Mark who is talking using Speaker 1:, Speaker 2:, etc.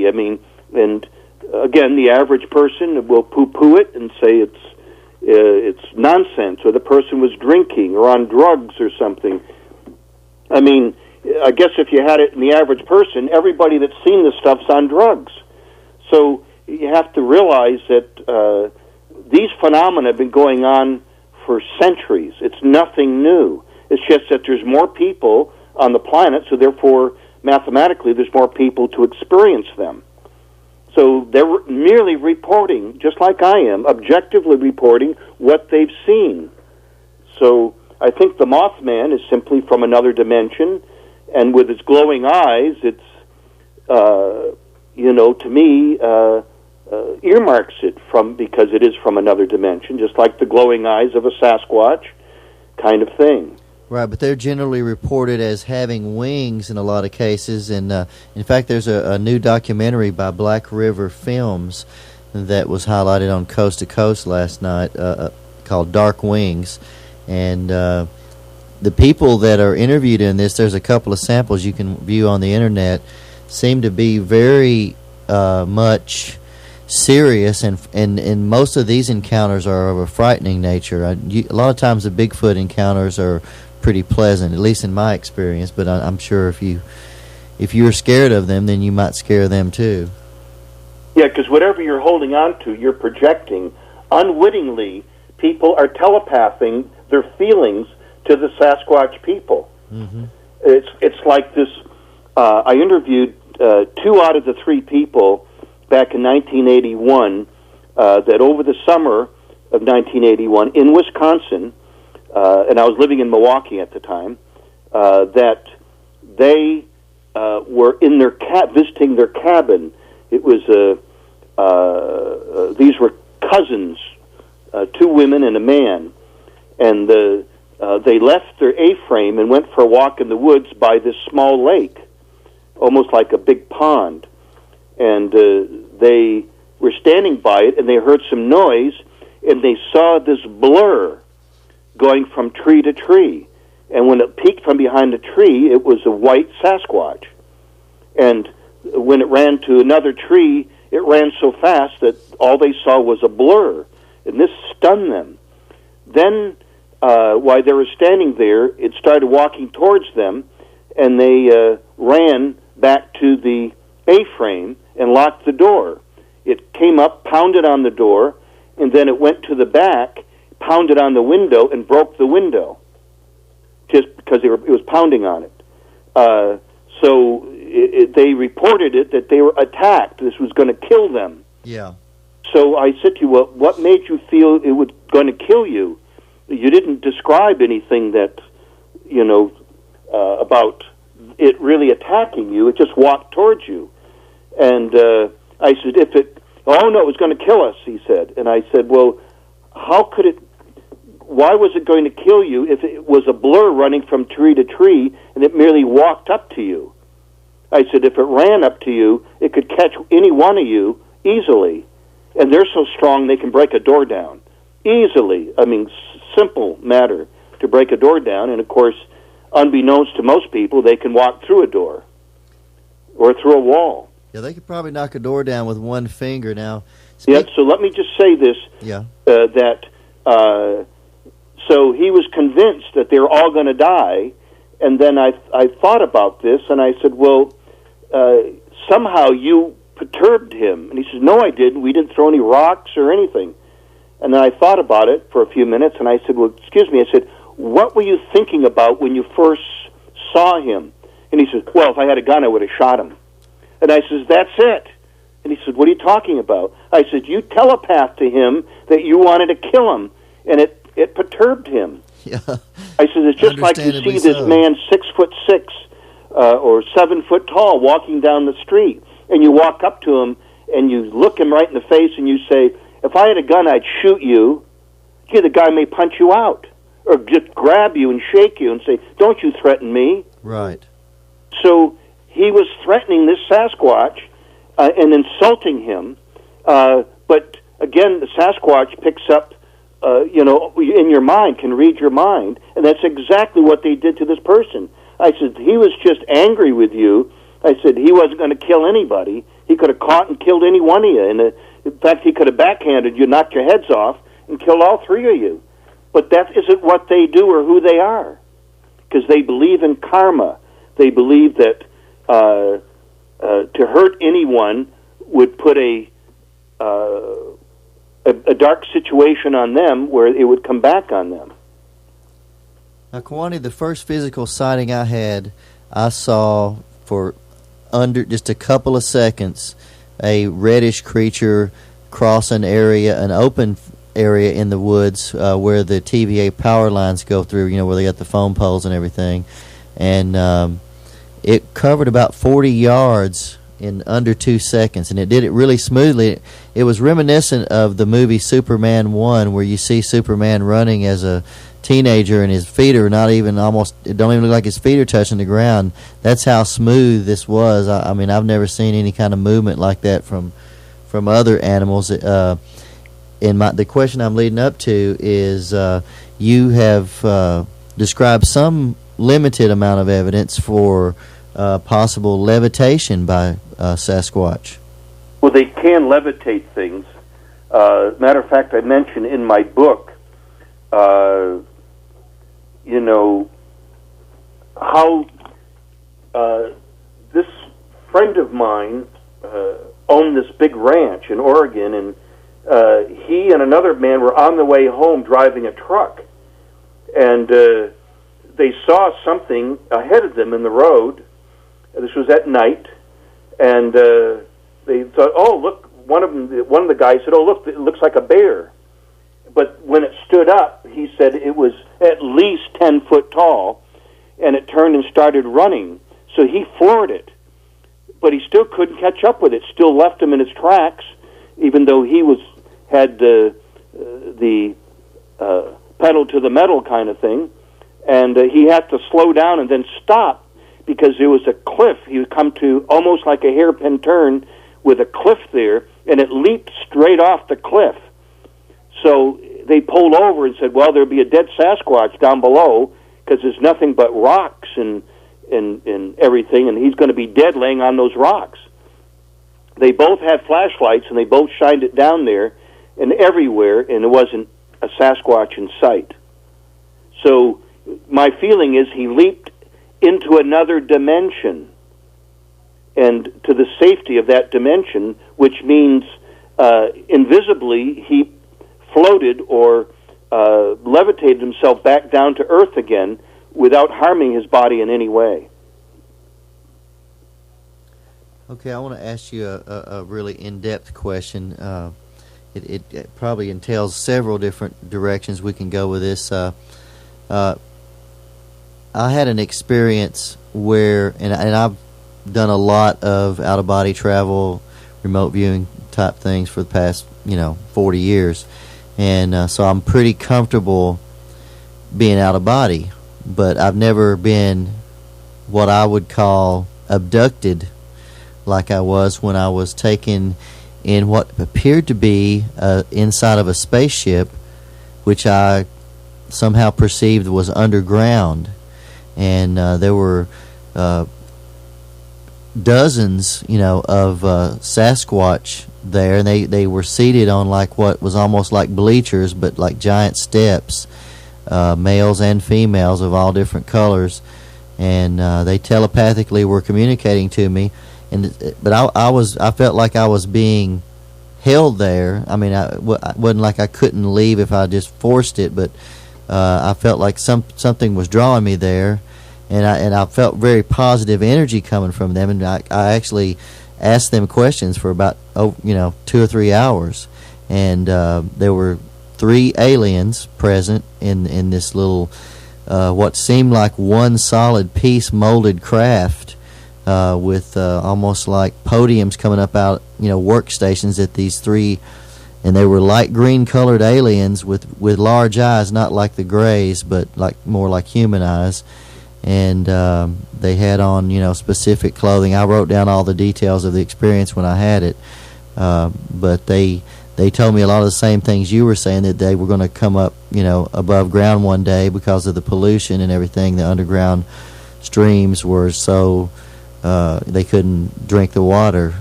Speaker 1: I mean, and again, the average person will poo-poo it and say it's nonsense, or the person was drinking or on drugs or something. I mean, I guess if you had it in the average person, everybody that's seen this stuff's on drugs. So you have to realize that these phenomena have been going on for centuries. It's nothing new. It's just that there's more people on the planet, so therefore, mathematically, there's more people to experience them. So they're merely reporting, just like I am, objectively reporting what they've seen. So I think the Mothman is simply from another dimension, and with its glowing eyes, it's, to me, earmarks it because it is from another dimension, just like the glowing eyes of a Sasquatch kind of thing.
Speaker 2: Right, but they're generally reported as having wings in a lot of cases, and in fact, there's a new documentary by Black River Films that was highlighted on Coast to Coast last night called Dark Wings, and the people that are interviewed in this, there's a couple of samples you can view on the internet, seem to be very much serious, and most of these encounters are of a frightening nature. A lot of times the Bigfoot encounters are pretty pleasant, at least in my experience, but I'm sure if you're scared of them, then you might scare them too.
Speaker 1: Yeah, because whatever you're holding on to, you're projecting. Unwittingly, people are telepathing their feelings to the Sasquatch people. Mm-hmm. It's like this. I interviewed 2 out of the 3 people back in 1981 that over the summer of 1981 in Wisconsin, and I was living in Milwaukee at the time, that they were in their visiting their cabin. It was these were cousins, 2 women and a man, and they left their A-frame and went for a walk in the woods by this small lake, almost like a big pond. And they were standing by it, and they heard some noise, and they saw this blur going from tree to tree. And when it peeked from behind the tree, it was a white Sasquatch. And when it ran to another tree, it ran so fast that all they saw was a blur. And this stunned them. Then, while they were standing there, it started walking towards them, and they ran back to the A-frame and locked the door. It came up, pounded on the door, and then it went to the back, pounded on the window, and broke the window, just because it was pounding on it. So they reported it that they were attacked. This was going to kill them.
Speaker 2: Yeah.
Speaker 1: So I said to you, well, what made you feel it was going to kill you? You didn't describe anything that, about it really attacking you. It just walked towards you. And I said, it was going to kill us, he said. And I said, well, why was it going to kill you if it was a blur running from tree to tree and it merely walked up to you? I said, if it ran up to you, it could catch any one of you easily. And they're so strong they can break a door down easily. I mean, simple matter to break a door down. And, of course, unbeknownst to most people, they can walk through a door or through a wall.
Speaker 2: Yeah, they could probably knock a door down with one finger now.
Speaker 1: Yeah, so let me just say this, so he was convinced that they were all going to die, and then I thought about this, and I said, well, somehow you perturbed him. And he says, no, I didn't. We didn't throw any rocks or anything. And then I thought about it for a few minutes, and I said, well, excuse me. I said, what were you thinking about when you first saw him? And he says, well, if I had a gun, I would have shot him. And I says, that's it. And he said, what are you talking about? I said, you telepathed to him that you wanted to kill him, and it perturbed him.
Speaker 2: Yeah.
Speaker 1: I said, it's just like you see this man 6'6" or 7 foot tall walking down the street, and you walk up to him and you look him right in the face and you say, if I had a gun, I'd shoot you. Gee, the guy may punch you out or just grab you and shake you and say, don't you threaten me.
Speaker 2: Right.
Speaker 1: So he was threatening this Sasquatch and insulting him. But again, the Sasquatch picks up, in your mind, can read your mind. And that's exactly what they did to this person. I said, he was just angry with you. I said, he wasn't going to kill anybody. He could have caught and killed any one of you. And in fact, he could have backhanded you, knocked your heads off, and killed all three of you. But that isn't what they do or who they are, because they believe in karma. They believe that to hurt anyone would put a dark situation on them where it would come back on them.
Speaker 2: Now, Kewaunee, the first physical sighting I had, I saw for under just a couple of seconds a reddish creature cross an open area in the woods where the TVA power lines go through, where they got the phone poles and everything. And it covered about 40 yards in under 2 seconds, and it did it really smoothly. It was reminiscent of the movie Superman 1, where you see Superman running as a teenager and his feet are not even it don't even look like his feet are touching the ground. That's how smooth this was. I mean, I've never seen any kind of movement like that from other animals. The question I'm leading up to is you have described some limited amount of evidence for possible levitation by Sasquatch.
Speaker 1: Well, they can levitate things. Matter of fact, I mentioned in my book, how this friend of mine owned this big ranch in Oregon, and he and another man were on the way home driving a truck, and they saw something ahead of them in the road. This was at night, and they thought, "Oh, look!" One of the guys said, "Oh, look! It looks like a bear." But when it stood up, he said it was at least 10 foot tall, and it turned and started running. So he floored it, but he still couldn't catch up with it. Still left him in his tracks, even though he had the pedal to the metal kind of thing, and he had to slow down and then stop because there was a cliff. He would come to almost like a hairpin turn with a cliff there, and it leaped straight off the cliff. So they pulled over and said, well, there'll be a dead Sasquatch down below because there's nothing but rocks and everything, and he's going to be dead laying on those rocks. They both had flashlights, and they both shined it down there and everywhere, and there wasn't a Sasquatch in sight. So my feeling is he leaped into another dimension, and to the safety of that dimension, which means invisibly he floated or levitated himself back down to Earth again without harming his body in any way.
Speaker 2: Okay, I want to ask you a really in-depth question. It probably entails several different directions we can go with this. I had an experience where, and I've done a lot of out-of-body travel, remote viewing type things for the past, 40 years. And so I'm pretty comfortable being out of body, but I've never been what I would call abducted like I was when I was taken in what appeared to be inside of a spaceship, which I somehow perceived was underground. And there were dozens, of Sasquatch there, and they were seated on like what was almost like bleachers, but like giant steps, males and females of all different colors, and they telepathically were communicating to me. But I felt like I was being held there. I mean, I wasn't like I couldn't leave if I just forced it, but I felt like something was drawing me there. And I felt very positive energy coming from them, and I actually asked them questions for about 2 or 3 hours, and there were 3 aliens present in this little what seemed like one solid piece molded craft with almost like podiums coming up out workstations at these 3, and they were light green colored aliens with large eyes, not like the grays, but more like human eyes. And they had on, specific clothing. I wrote down all the details of the experience when I had it, but they told me a lot of the same things you were saying, that they were going to come up, above ground one day because of the pollution and everything. The underground streams were so they couldn't drink the water,